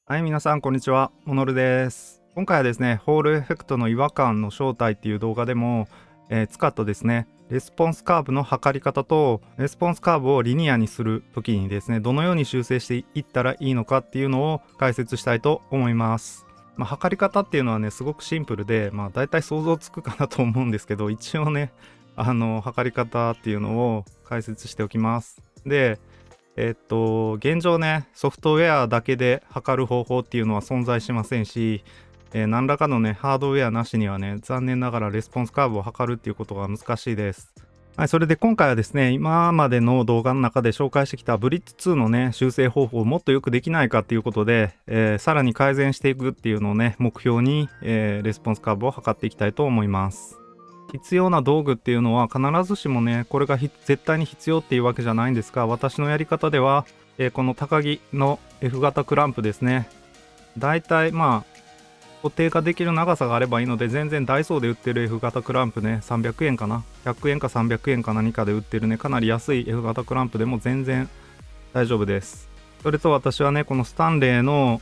はい、皆さん、こんにちは。モノルです。今回はですね、ホールエフェクトの違和感の正体っていう動画でも、使ったですね、レスポンスカーブの測り方と、レスポンスカーブをリニアにするときにですね、どのように修正していったらいいのかっていうのを解説したいと思います。測り方っていうのはね、すごくシンプルで、だいたい想像つくかなと思うんですけど、一応ね、測り方っていうのを解説しておきます。で、現状ね、ソフトウェアだけで測る方法っていうのは存在しませんし、何らかのね、ハードウェアなしにはね、残念ながらレスポンスカーブを測るっていうことが難しいです。はい、それで今回はですね、今までの動画の中で紹介してきたブリッツ2のね、修正方法をもっとよくできないかっていうことで、さらに改善していくっていうのをね、目標に、レスポンスカーブを測っていきたいと思います。必要な道具っていうのは必ずしもね、これが絶対に必要っていうわけじゃないんですが、私のやり方では、この高木の F 型クランプですね。だいたい固定ができる長さがあればいいので、全然ダイソーで売ってる F 型クランプね、300円かな、100円か300円か何かで売ってるね、かなり安い F 型クランプでも全然大丈夫です。それと私はね、このスタンレーの、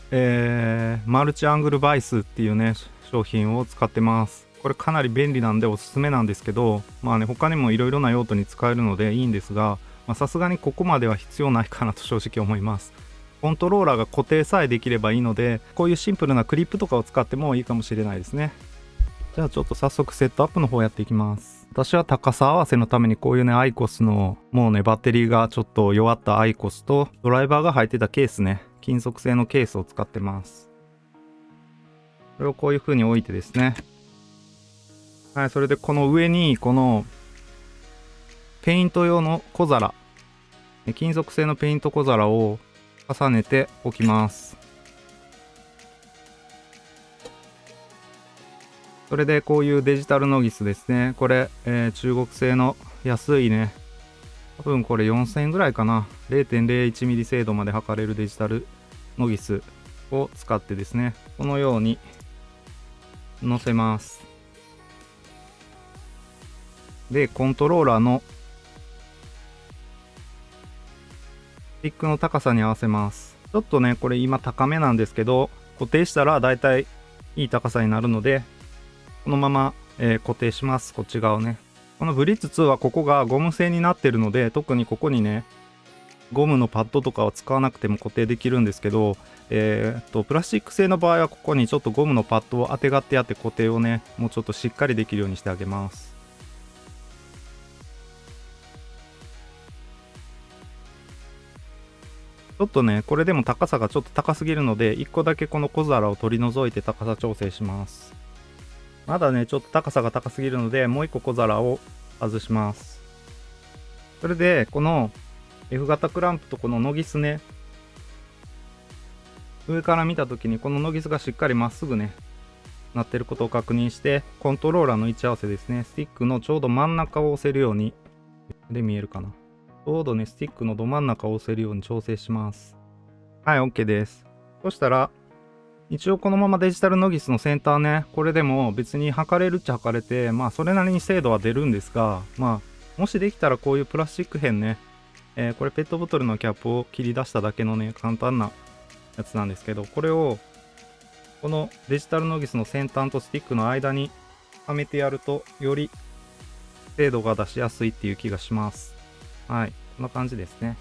マルチアングルバイスっていうね、商品を使ってます。これかなり便利なんでおすすめなんですけど、他にもいろいろな用途に使えるのでいいんですが、さすがにここまでは必要ないかなと正直思います。コントローラーが固定さえできればいいので、こういうシンプルなクリップとかを使ってもいいかもしれないですね。じゃあちょっと早速セットアップの方やっていきます。私は高さ合わせのためにこういうね、アイコスのもうね、バッテリーがちょっと弱ったアイコスとドライバーが入ってたケースね、金属製のケースを使ってます。これをこういう風に置いてですね、はい、それでこの上にこのペイント用の小皿、金属製のペイント小皿を重ねておきます。それでこういうデジタルノギスですね。これ、中国製の安いね、多分これ4000円ぐらいかな。0.01 ミリ精度まで測れるデジタルノギスを使ってですね、このように乗せます。で、コントローラーのスティックの高さに合わせます。ちょっとね、これ今高めなんですけど、固定したらだいたいいい高さになるので、このまま、固定します。こっち側をね。このブリッツ2はここがゴム製になってるので、特にここにね、ゴムのパッドとかは使わなくても固定できるんですけど、プラスチック製の場合はここにちょっとゴムのパッドをあてがってやって固定をね、もうちょっとしっかりできるようにしてあげます。ちょっとね、これでも高さがちょっと高すぎるので、1個だけこの小皿を取り除いて高さ調整します。まだね、ちょっと高さが高すぎるので、もう1個小皿を外します。それで、この F 型クランプとこのノギスね、上から見た時にこのノギスがしっかりまっすぐね、なってることを確認して、コントローラーの位置合わせですね、スティックのちょうど真ん中を押せるように、で見えるかな。ちょうどね、スティックのど真ん中を押せるように調整します。はい、OK です。そしたら、一応このままデジタルノギスの先端ね、これでも別に測れるっちゃ測れて、それなりに精度は出るんですが、もしできたらこういうプラスチック片ね、これペットボトルのキャップを切り出しただけのね、簡単なやつなんですけど、これをこのデジタルノギスの先端とスティックの間にはめてやると、より精度が出しやすいっていう気がします。はい、こんな感じですね。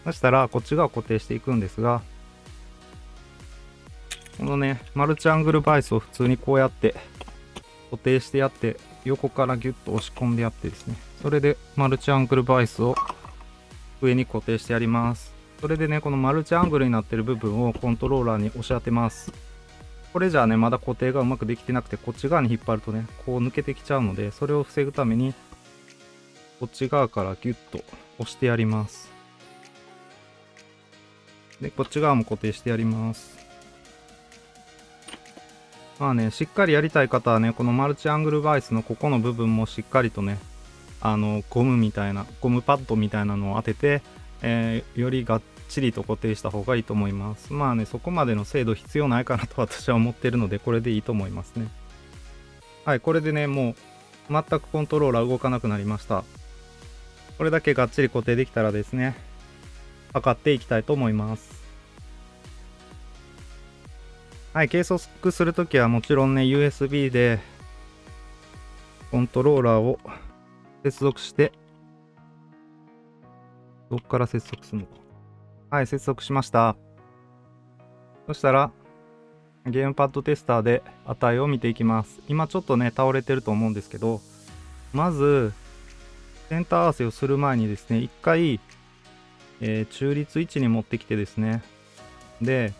そしたらこっち側を固定していくんですが、このね、マルチアングルバイスを普通にこうやって固定してやって、横からギュッと押し込んでやってですね、それでマルチアングルバイスを上に固定してやります。それでね、このマルチアングルになってる部分をコントローラーに押し当てます。これじゃあね、まだ固定がうまくできてなくて、こっち側に引っ張るとね、こう抜けてきちゃうので、それを防ぐために、こっち側からギュッと押してやります。で、こっち側も固定してやります。しっかりやりたい方はね、このマルチアングルバイスのここの部分もしっかりとね、ゴムみたいな、ゴムパッドみたいなのを当てて、よりがっちりと固定した方がいいと思います。そこまでの精度必要ないかなと私は思ってるので、これでいいと思いますね。はい、これでね、もう全くコントローラー動かなくなりました。これだけがっちり固定できたらですね、測っていきたいと思います。はい、計測するときはもちろんね、USB でコントローラーを接続して、どっから接続するのか。はい、接続しました。そしたら、ゲームパッドテスターで値を見ていきます。今ちょっとね、倒れてると思うんですけど、まず、センター合わせをする前にですね、一回、中立位置に持ってきてですね、で、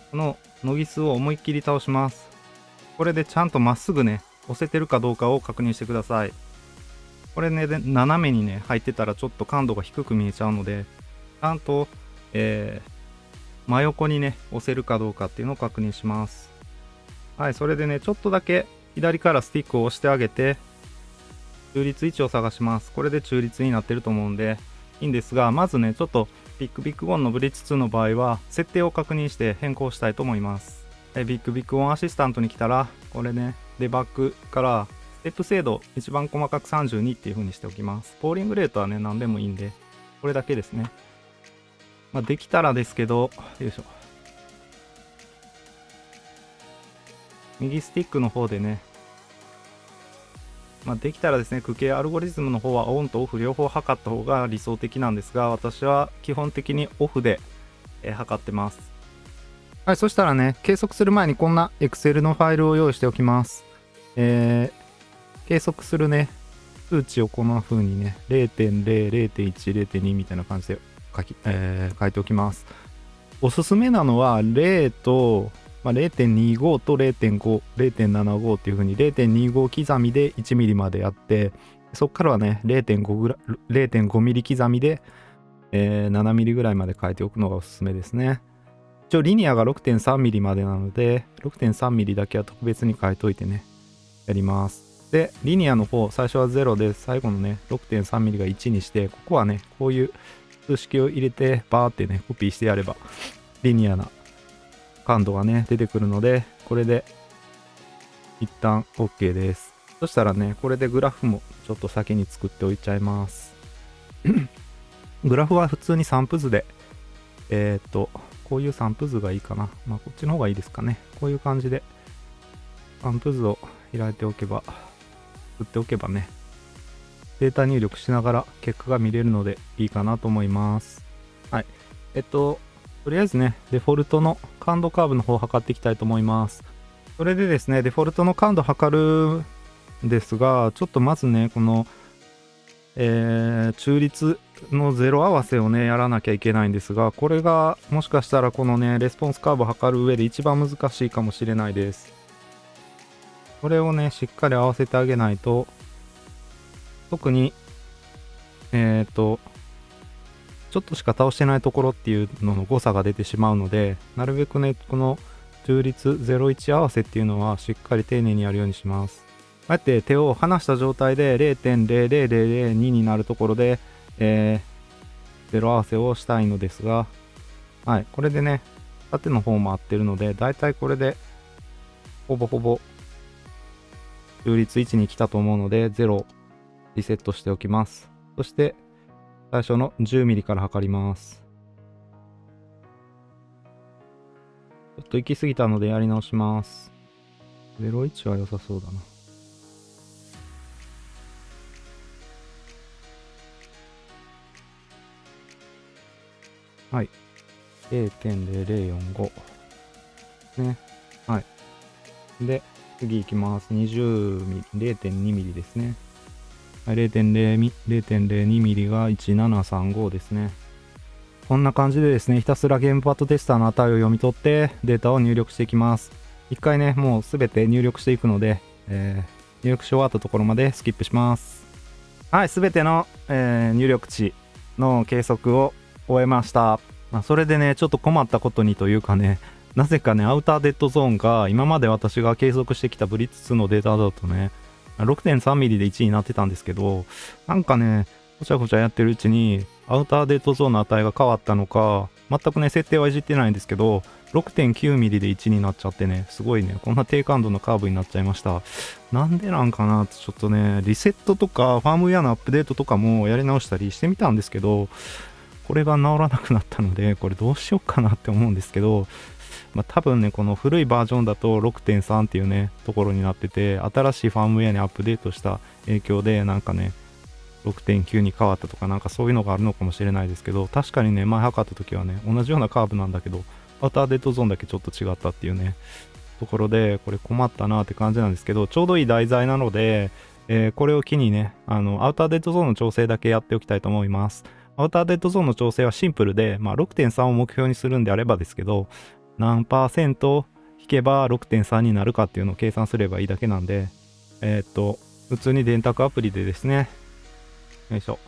このノギスを思いっきり倒します。これでちゃんとまっすぐね、押せてるかどうかを確認してください。これね、斜めにね、入ってたらちょっと感度が低く見えちゃうので、ちゃんと、真横にね、押せるかどうかっていうのを確認します。はい、それでね、ちょっとだけ左からスティックを押してあげて、中立位置を探します。これで中立になってると思うんで、いいんですが、まずね、ちょっとビッグビッグ1のブリッツ2の場合は、設定を確認して変更したいと思います。ビッグビッグ1アシスタントに来たら、これね、デバッグからステップ精度一番細かく32っていう風にしておきます。ポーリングレートはね、何でもいいんで、これだけですね。まあ、できたらですけど、よいしょ。右スティックの方でね、まあ、できたらですね、区形アルゴリズムの方はオンとオフ両方測った方が理想的なんですが、私は基本的にオフで、測ってます。はい、そしたらね、計測する前にこんな Excel のファイルを用意しておきます。計測するね、数値をこんな風にね、0.0、0.1、0.2 みたいな感じで書いておきます。おすすめなのは0と、0.25 と 0.5、0.75 っていう風に0.25刻みで1ミリまでやって、そこからはね、0.5 ミリ刻みで、7ミリぐらいまで変えておくのがおすすめですね。一応リニアが 6.3 ミリまでなので、6.3 ミリだけは特別に変えといてね、やります。で、リニアの方、最初は0で、最後のね、6.3 ミリが1にして、ここはね、こういう数式を入れて、バーってね、コピーしてやれば、リニアな感度がね、出てくるので、これで一旦 OK です。そしたらね、これでグラフもちょっと先に作っておいちゃいます。グラフは普通に散布図で、こういう散布図がいいかな。まあ、こっちの方がいいですかね。こういう感じで、散布図を開いておけば、作っておけばね、データ入力しながら結果が見れるのでいいかなと思います。はい。とりあえずね、デフォルトの感度カーブの方を測っていきたいと思います。それでですね、デフォルトの感度測るんですが、ちょっとまずね、この、中立のゼロ合わせをね、やらなきゃいけないんですが、これがもしかしたらこのね、レスポンスカーブを測る上で一番難しいかもしれないです。これをね、しっかり合わせてあげないと、特に、ちょっとしか倒してないところっていうのの誤差が出てしまうので、なるべくね、この中立01合わせっていうのはしっかり丁寧にやるようにします。こうやって手を離した状態で 0.00002 になるところで、0合わせをしたいのですが、はい、これでね、縦の方も合ってるので、だいたいこれでほぼほぼ中立1に来たと思うので、0リセットしておきます。そして、最初の10ミリから測ります。ちょっと行き過ぎたのでやり直します。01は良さそうだな。はい。0.0045。ね。はい。で、次行きます。20ミリ、0.2 ミリですね。0.02 ミリが1735ですね。こんな感じでですね、ひたすらゲームパッドテスターの値を読み取ってデータを入力していきます。一回ね、もうすべて入力していくので、入力し終わったところまでスキップします。はい、すべての、入力値の計測を終えました。それでね、ちょっと困ったことにというかね、なぜかね、アウターデッドゾーンが今まで私が計測してきたブリッツ2のデータだとね、6.3 ミリで1になってたんですけど、なんかね、ごちゃごちゃやってるうちに、アウターデッドゾーンの値が変わったのか、全くね、設定はいじってないんですけど、6.9 ミリで1になっちゃってね、すごいね、こんな低感度のカーブになっちゃいました。なんでなんかなってちょっとね、リセットとか、ファームウェアのアップデートとかもやり直したりしてみたんですけど、これが治らなくなったので、これどうしようかなって思うんですけど、多分ね、この古いバージョンだと 6.3 っていうね、ところになってて、新しいファームウェアにアップデートした影響で、なんかね、6.9 に変わったとか、なんかそういうのがあるのかもしれないですけど、確かにね、前測った時はね、同じようなカーブなんだけど、アウターデッドゾーンだけちょっと違ったっていうね、ところで、これ困ったなって感じなんですけど、ちょうどいい題材なので、これを機にね、アウターデッドゾーンの調整だけやっておきたいと思います。アウターデッドゾーンの調整はシンプルで、6.3 を目標にするんであればですけど、何%引けば 6.3 になるかっていうのを計算すればいいだけなんで、普通に電卓アプリでですね、よいしょ、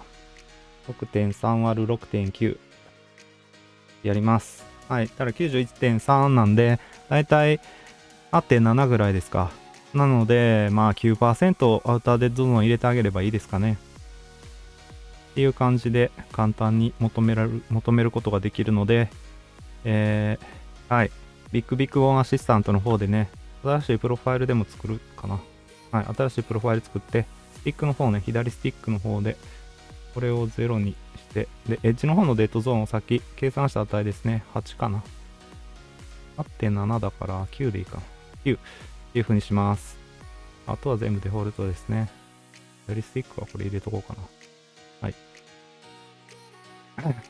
6.3 割る 6.9 やります。はい、ただ 91.3 なんで、だいたい 8.7 ぐらいですか。なので、9% アウターデッドゾーン入れてあげればいいですかね。っていう感じで簡単に求めることができるので、はい。ビッグオンアシスタントの方でね、新しいプロファイルでも作るかな。はい。新しいプロファイル作って、スティックの方ね、左スティックの方で、これを0にして、で、エッジの方のデッドゾーンをさっき計算した値ですね。8かな。8.7 だから9でいいかな。9っていう風にします。あとは全部デフォルトですね。左スティックはこれ入れとこうかな。はい。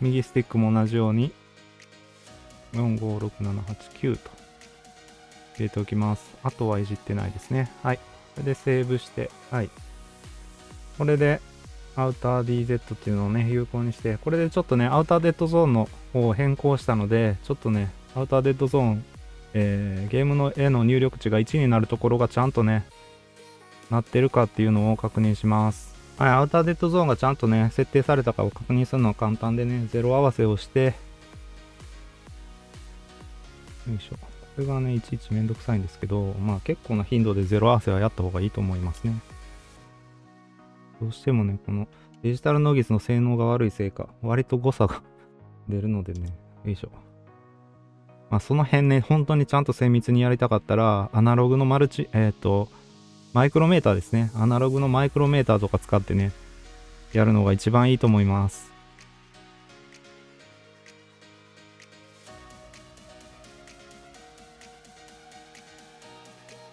右スティックも同じように、4、5、6、7、8、9と入れておきます。あとはいじってないですね。はい。これでセーブして、はい。これで、アウター DZ っていうのをね、有効にして、これでちょっとね、アウターデッドゾーンの方を変更したので、ちょっとね、アウターデッドゾーン、ゲームの絵の入力値が1になるところがちゃんとね、なってるかっていうのを確認します。はい、アウターデッドゾーンがちゃんとね、設定されたかを確認するのは簡単でね、ゼロ合わせをして、よいしょ。これがね、いちいちめんどくさいんですけど、結構な頻度でゼロ合わせはやった方がいいと思いますね。どうしてもね、このデジタルノギスの性能が悪いせいか、割と誤差が出るのでね、よいしょ。その辺ね、本当にちゃんと精密にやりたかったら、アナログのマイクロメーターですね。アナログのマイクロメーターとか使ってね、やるのが一番いいと思います。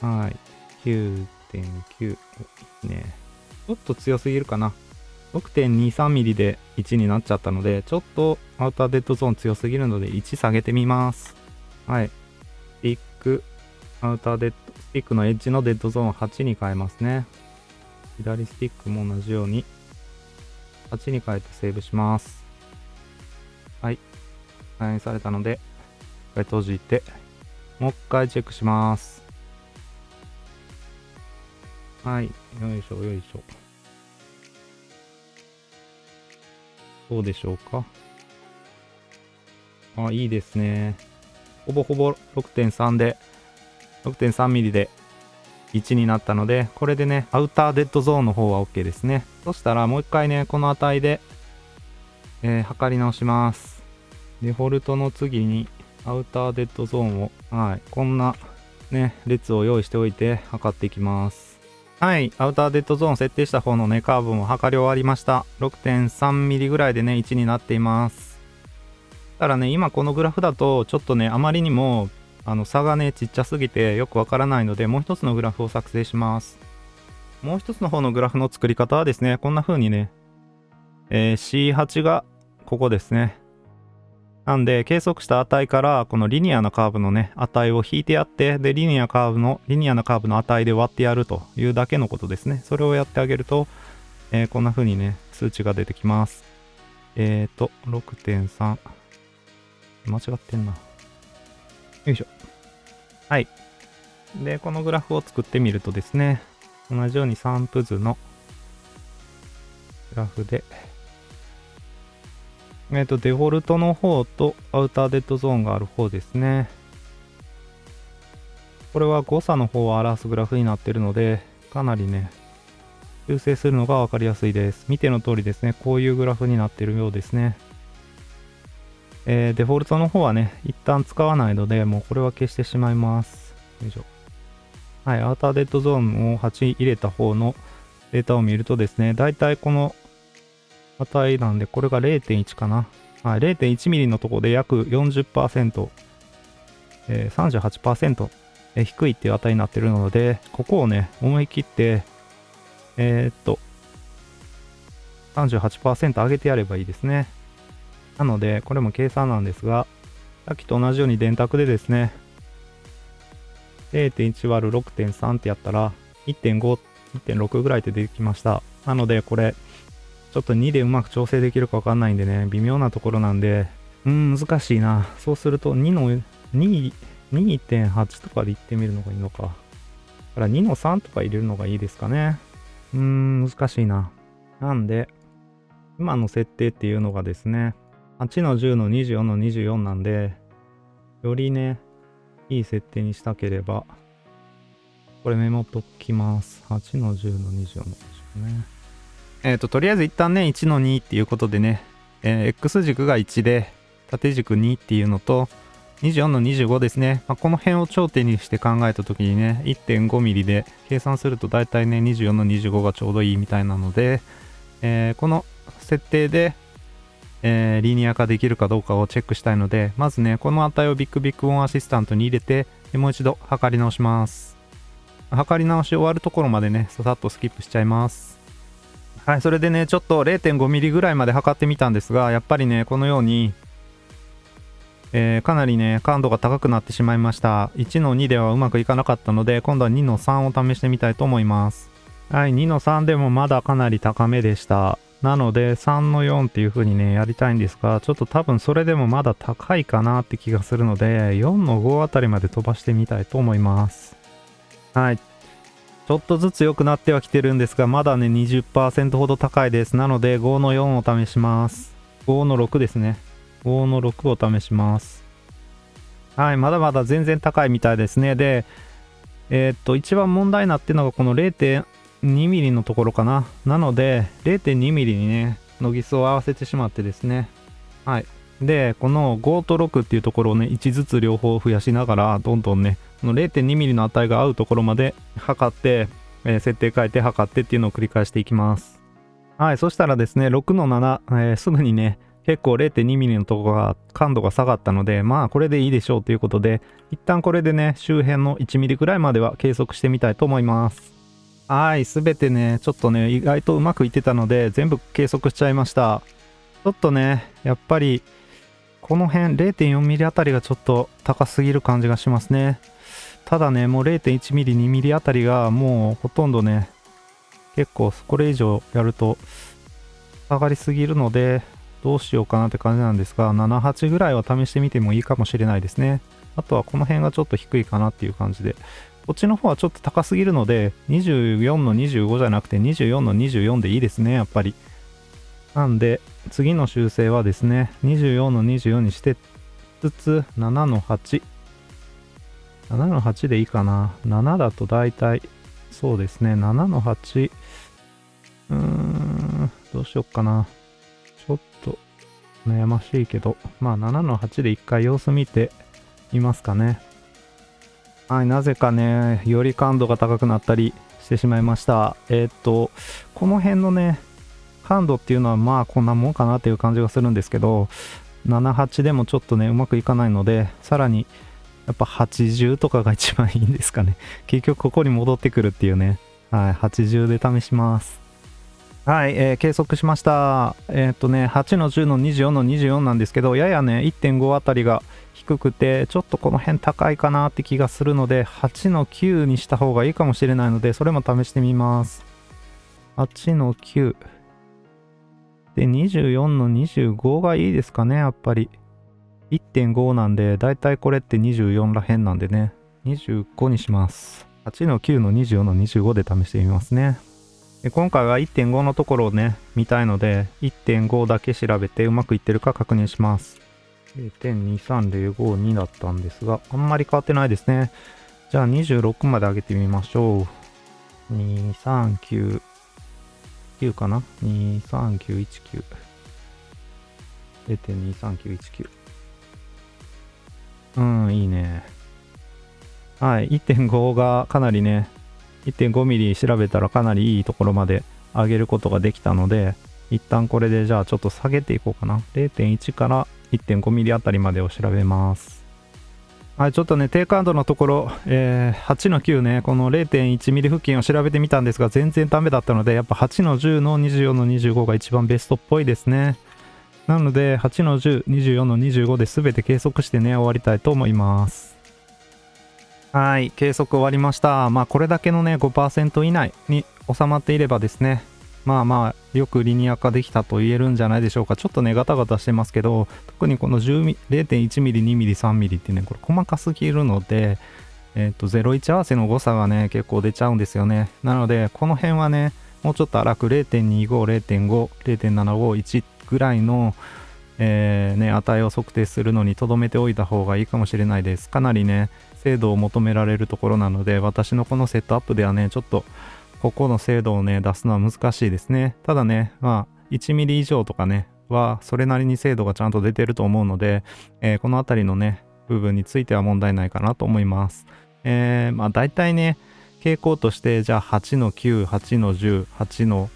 はい。9.9。ね。ちょっと強すぎるかな。6.23 ミリで1になっちゃったので、ちょっとアウターデッドゾーン強すぎるので1下げてみます。はい。スティック、アウターデッド、スティックのエッジのデッドゾーン8に変えますね。左スティックも同じように8に変えてセーブします。はい。反映されたので、一回閉じて、もう一回チェックします。はい。よいしょ、よいしょ。どうでしょうか。いいですね。ほぼほぼ 6.3 で、6.3 ミリで1になったので、これでね、アウターデッドゾーンの方は OK ですね。そしたらもう一回ね、この値で、測り直します。デフォルトの次に、アウターデッドゾーンを、はい、こんなね、列を用意しておいて測っていきます。はい、アウターデッドゾーン設定した方のね、カーブも測り終わりました。6.3 ミリぐらいでね、1になっています。ただね、今このグラフだと、ちょっとね、あまりにも、差がね、ちっちゃすぎてよくわからないので、もう一つのグラフを作成します。もう一つの方のグラフの作り方はですね、こんな風にね、C8 がここですね。なんで、計測した値から、このリニアなカーブのね、値を引いてやって、で、リニアなカーブの値で割ってやるというだけのことですね。それをやってあげると、こんな風にね、数値が出てきます。6.3。間違ってんな。よいしょ。はい。で、このグラフを作ってみるとですね、同じように散布図のグラフで、デフォルトの方とアウターデッドゾーンがある方ですね。これは誤差の方を表すグラフになっているので、かなりね、修正するのがわかりやすいです。見ての通りですね、こういうグラフになっているようですね。デフォルトの方はね、一旦使わないので、もうこれは消してしまいます。よいしょ。はい、アウターデッドゾーンを8入れた方のデータを見るとですね、だいたいこの値なんで、これが 0.1 かな。はい、0.1 ミリのところで約 40%、38%、低いっていう値になってるので、ここをね、思い切って、38% 上げてやればいいですね。なので、これも計算なんですが、さっきと同じように電卓でですね、0.1 割る 6.3 ってやったら、1.5、1.6 ぐらいで出てきました。なので、これ、ちょっと2でうまく調整できるかわかんないんでね、微妙なところなんで、難しいな。そうすると、2.8 とかでいってみるのがいいのか。だから2の3とか入れるのがいいですかね。難しいな。なんで、今の設定っていうのがですね、8の10の24の24なんで、よりね、いい設定にしたければ、これメモっときます。8の10の24の24ね。とりあえず一旦ね、1の2っていうことでね、X 軸が1で、縦軸2っていうのと、24の25ですね。この辺を頂点にして考えたときにね、1.5 ミリで計算すると大体ね、24の25がちょうどいいみたいなので、この設定で、リニア化できるかどうかをチェックしたいので、まずね、この値をビッグビッグオンアシスタントに入れて、もう一度測り直します。測り直し終わるところまでね、ささっとスキップしちゃいます。はい、それでね、ちょっと 0.5 ミリぐらいまで測ってみたんですが、やっぱりね、このように、かなりね、感度が高くなってしまいました。1の2ではうまくいかなかったので、今度は2の3を試してみたいと思います。はい、2の3でもまだかなり高めでした。なので、3の4っていう風にね、やりたいんですが、ちょっと多分それでもまだ高いかなって気がするので、4の5あたりまで飛ばしてみたいと思います。はい。ちょっとずつ良くなってはきてるんですが、まだね、20% ほど高いです。なので、5の4を試します。5の6ですね。5の6を試します。はい、まだまだ全然高いみたいですね。で、一番問題になってるのがこの 0.2 ミリのところかな。なので、0.2 ミリにね、ノギスを合わせてしまってですね。はい。で、この5と6っていうところをね、1ずつ両方増やしながら、どんどんね、この 0.2 ミリの値が合うところまで測って、設定変えて測ってっていうのを繰り返していきます。はい、そしたらですね、6の7、すぐにね、結構 0.2 ミリのところが感度が下がったので、まあこれでいいでしょうということで、一旦これでね、周辺の1ミリぐらいまでは計測してみたいと思います。はい、すべてね、ちょっとね、意外とうまくいってたので、全部計測しちゃいました。ちょっとね、やっぱり、この辺 0.4 ミリあたりがちょっと高すぎる感じがしますね。ただね、もう 0.1 ミリ、2ミリあたりがもうほとんどね、結構これ以上やると下がりすぎるので、どうしようかなって感じなんですが、7、8ぐらいは試してみてもいいかもしれないですね。あとはこの辺がちょっと低いかなっていう感じで。こっちの方はちょっと高すぎるので、24の25じゃなくて24の24でいいですね、やっぱり。なんで、次の修正はですね、24の24にしてつつ、7の8。7の8でいいかな。7だと大体、そうですね、7の8。どうしよっかな。ちょっと悩ましいけど、まあ7の8で一回様子見てみますかね。はい、なぜかね、より感度が高くなったりしてしまいました。この辺のね、感度っていうのはまあこんなもんかなっていう感じがするんですけど、7、8でもちょっとね、うまくいかないので、さらにやっぱ80とかが一番いいんですかね。結局ここに戻ってくるっていうね。はい、80で試します。はい、計測しました。8の10の24の24なんですけど、ややね、1.5 あたりが低くて、ちょっとこの辺高いかなって気がするので、8の9にした方がいいかもしれないので、それも試してみます。8の9。で、24の25がいいですかね、やっぱり。1.5 なんで、だいたいこれって24らへんなんでね、25にします。8の9の24の25で試してみますね。で今回は 1.5 のところをね、見たいので、1.5 だけ調べてうまくいってるか確認します。0.23052 だったんですが、あんまり変わってないですね。じゃあ26まで上げてみましょう。239、9かな ?23919。0.23919。いいね。はい、1.5 がかなりね、1.5 ミリ調べたらかなりいいところまで上げることができたので、一旦これでじゃあちょっと下げていこうかな。0.1 から 1.5 ミリあたりまでを調べます。はい、ちょっとね、低感度のところ、8の9ね、この 0.1 ミリ付近を調べてみたんですが、全然ダメだったので、やっぱ8の10の24の25が一番ベストっぽいですね。なので、8の10、24の25で全て計測してね、終わりたいと思います。はい、計測終わりました。まあ、これだけのね、5% 以内に収まっていればですね、まあまあ、よくリニア化できたと言えるんじゃないでしょうか。ちょっとね、ガタガタしてますけど、特にこの 0.1 ミリ、2ミリ、3ミリってね、これ細かすぎるので、01合わせの誤差がね、結構出ちゃうんですよね。なので、この辺はね、もうちょっと荒く 0.25、0.5、0.751ぐらいの、値を測定するのに留めておいた方がいいかもしれないです。かなりね、精度を求められるところなので、私のこのセットアップではね、ちょっとここの精度をね、出すのは難しいですね。ただね、まあ、1ミリ以上とかね、は、それなりに精度がちゃんと出てると思うので、このあたりのね、部分については問題ないかなと思います。まあ、大体ね、傾向として、じゃあ8の9、8の10、8の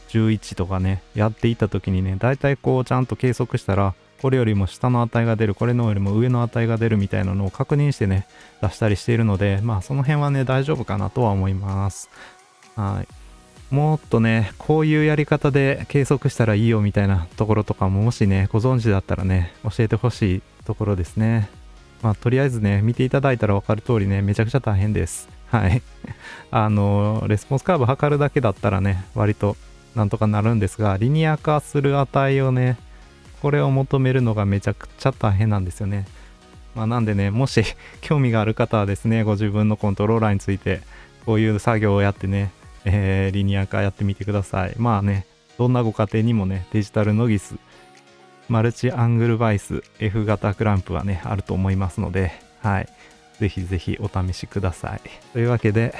11とかね、やっていった時にね、大体こう、ちゃんと計測したら、これよりも下の値が出る、これのよりも上の値が出るみたいなのを確認してね、出したりしているので、まあ、その辺はね、大丈夫かなとは思います。はい。もっとね、こういうやり方で計測したらいいよみたいなところとかも、もしね、ご存知だったらね、教えてほしいところですね。まあ、とりあえずね、見ていただいたら分かる通りね、めちゃくちゃ大変です。はい。レスポンスカーブ測るだけだったらね、割となんとかなるんですが、リニア化する値をね、これを求めるのがめちゃくちゃ大変なんですよね。まあ、なんでね、もし興味がある方はですね、ご自分のコントローラーについて、こういう作業をやってね、リニア化やってみてください。まあね、どんなご家庭にもね、デジタルノギス、マルチアングルバイス、F 型クランプはね、あると思いますので、はい。ぜひぜひお試しください。というわけで、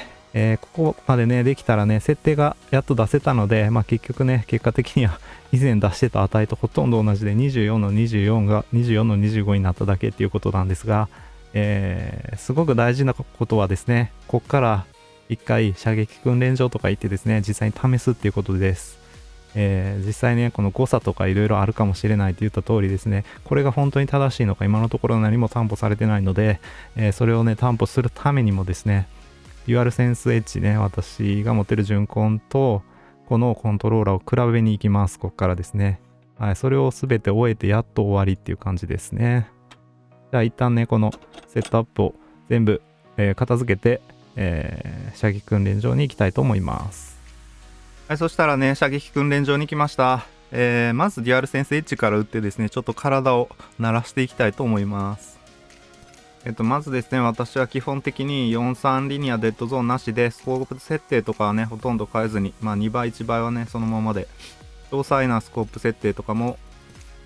ここまでね、できたらね、設定がやっと出せたので、まあ結局ね、結果的には以前出してた値とほとんど同じで24の24が24の25になっただけっていうことなんですが、すごく大事なことはですね、こっから一回射撃訓練場とか行ってですね、実際に試すっていうことです。実際ね、この誤差とかいろいろあるかもしれないと言った通りですね、これが本当に正しいのか今のところ何も担保されてないので、それをね、担保するためにもですね、デュアルセンスエッジね、私が持ってる純コンと、このコントローラーを比べに行きます。ここからですね。はい、それをすべて終えてやっと終わりっていう感じですね。じゃあ一旦ね、このセットアップを全部、片付けて、射撃訓練場に行きたいと思います。はい、そしたらね、射撃訓練場に来ました。まずデュアルセンスエッジから打ってですね、ちょっと体を慣らしていきたいと思います。まずですね、私は基本的に43リニアデッドゾーンなしで、スコープ設定とかはね、ほとんど変えずに、まあ2倍、1倍はね、そのままで、詳細なスコープ設定とかも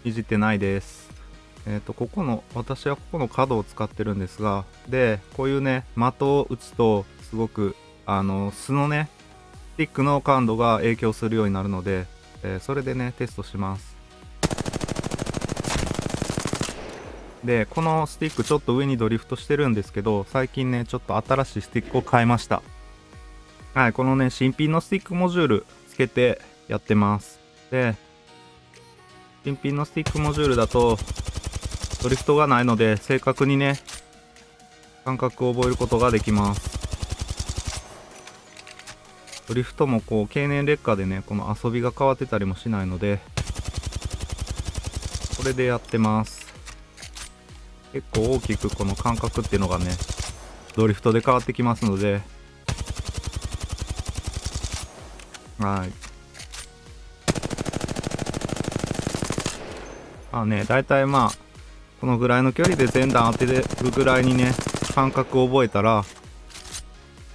いじってないです。私はここの角を使ってるんですが、で、こういうね、的を打つと、すごく、素のね、スティックの感度が影響するようになるので、それでね、テストします。で、このスティックちょっと上にドリフトしてるんですけど、最近ね、ちょっと新しいスティックを変えました。はい、このね、新品のスティックモジュールつけてやってます。で、新品のスティックモジュールだと、ドリフトがないので、正確にね、感覚を覚えることができます。ドリフトもこう、経年劣化でね、この遊びが変わってたりもしないので、これでやってます。結構大きくこの感覚っていうのがね、ドリフトで変わってきますので、はい。まあね、だいたいまあ、このぐらいの距離で全弾当てるぐらいにね、感覚を覚えたら、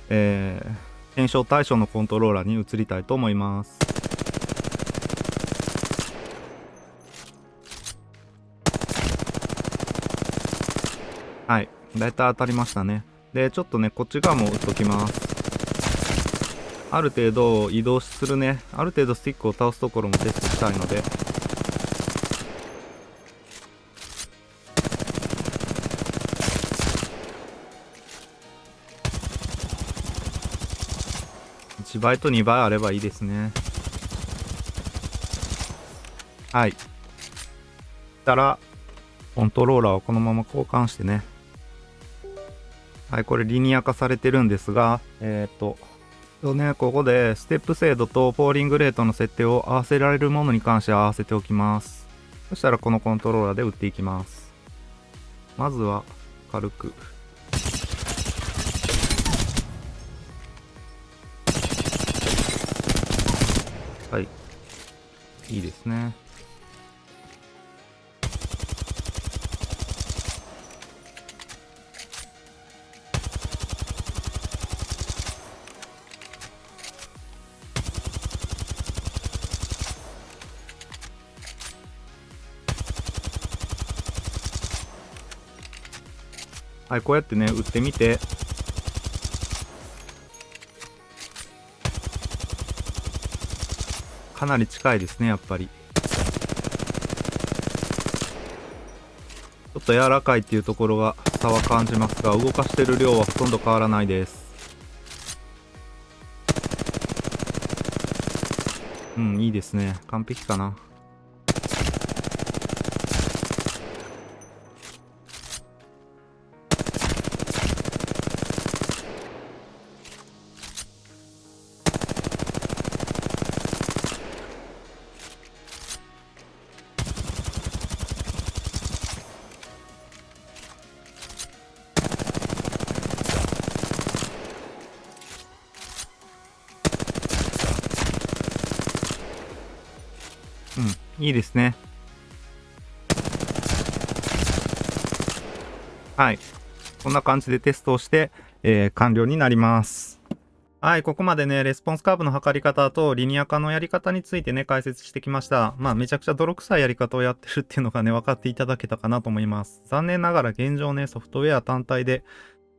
検証対象のコントローラーに移りたいと思います。はい。だいたい当たりましたね。で、ちょっとね、こっち側も打っときます。ある程度移動するね、ある程度スティックを倒すところもテストしたいので、1倍と2倍あればいいですね。はい。したら、コントローラーをこのまま交換してね、はい、これリニア化されてるんですが、ここでステップ精度とポーリングレートの設定を合わせられるものに関しては合わせておきます。そしたらこのコントローラーで打っていきます。まずは軽く。はい。いいですね。はい、こうやってね、打ってみて、かなり近いですね、やっぱり。ちょっと柔らかいっていうところが差は感じますが、動かしてる量はほとんど変わらないです。うん、いいですね。完璧かな。うん、いいですね。はい。こんな感じでテストをして、完了になります。はい、ここまでね、レスポンスカーブの測り方とリニア化のやり方についてね、解説してきました。まあ、めちゃくちゃ泥臭いやり方をやってるっていうのがね、分かっていただけたかなと思います。残念ながら現状ね、ソフトウェア単体で、こ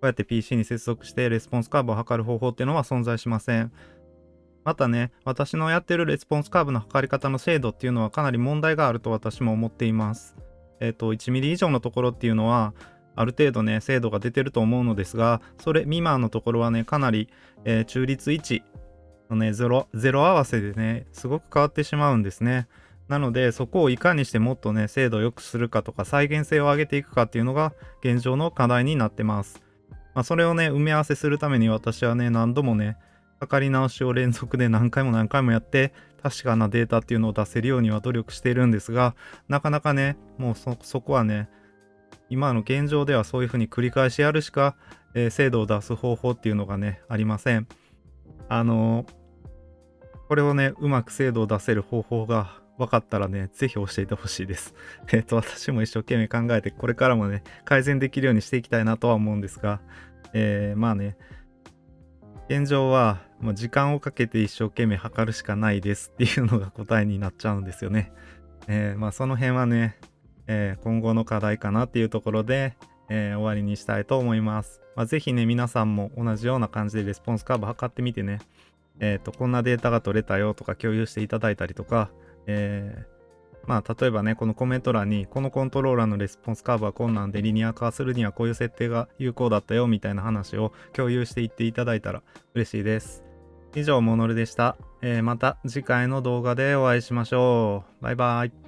うやって PC に接続してレスポンスカーブを測る方法っていうのは存在しません。またね、私のやってるレスポンスカーブの測り方の精度っていうのはかなり問題があると私も思っています。1ミリ以上のところっていうのは、ある程度ね、精度が出てると思うのですが、それ未満のところはね、かなり、中率1のね、0合わせでね、すごく変わってしまうんですね。なので、そこをいかにしてもっとね、精度を良くするかとか、再現性を上げていくかっていうのが現状の課題になってます。まあ、それをね、埋め合わせするために私はね、何度もね、測り直しを連続で何回も何回もやって、確かなデータっていうのを出せるようには努力しているんですが、なかなかね、もうそこはね、今の現状ではそういうふうに繰り返しやるしか、精度を出す方法っていうのがね、ありません。これをね、うまく精度を出せる方法が分かったらね、ぜひ教えてほしいです。私も一生懸命考えて、これからもね、改善できるようにしていきたいなとは思うんですが、まあね、現状は、もう時間をかけて一生懸命測るしかないですっていうのが答えになっちゃうんですよね。まあその辺はね、今後の課題かなっていうところで、終わりにしたいと思います。まあ、ぜひね、皆さんも同じような感じでレスポンスカーブ測ってみてね、こんなデータが取れたよとか共有していただいたりとか、まあ、例えばね、このコメント欄に、このコントローラーのレスポンスカーブはこんなんで、リニア化するにはこういう設定が有効だったよみたいな話を共有していっていただいたら嬉しいです。以上、モノルでした。また次回の動画でお会いしましょう。バイバイ。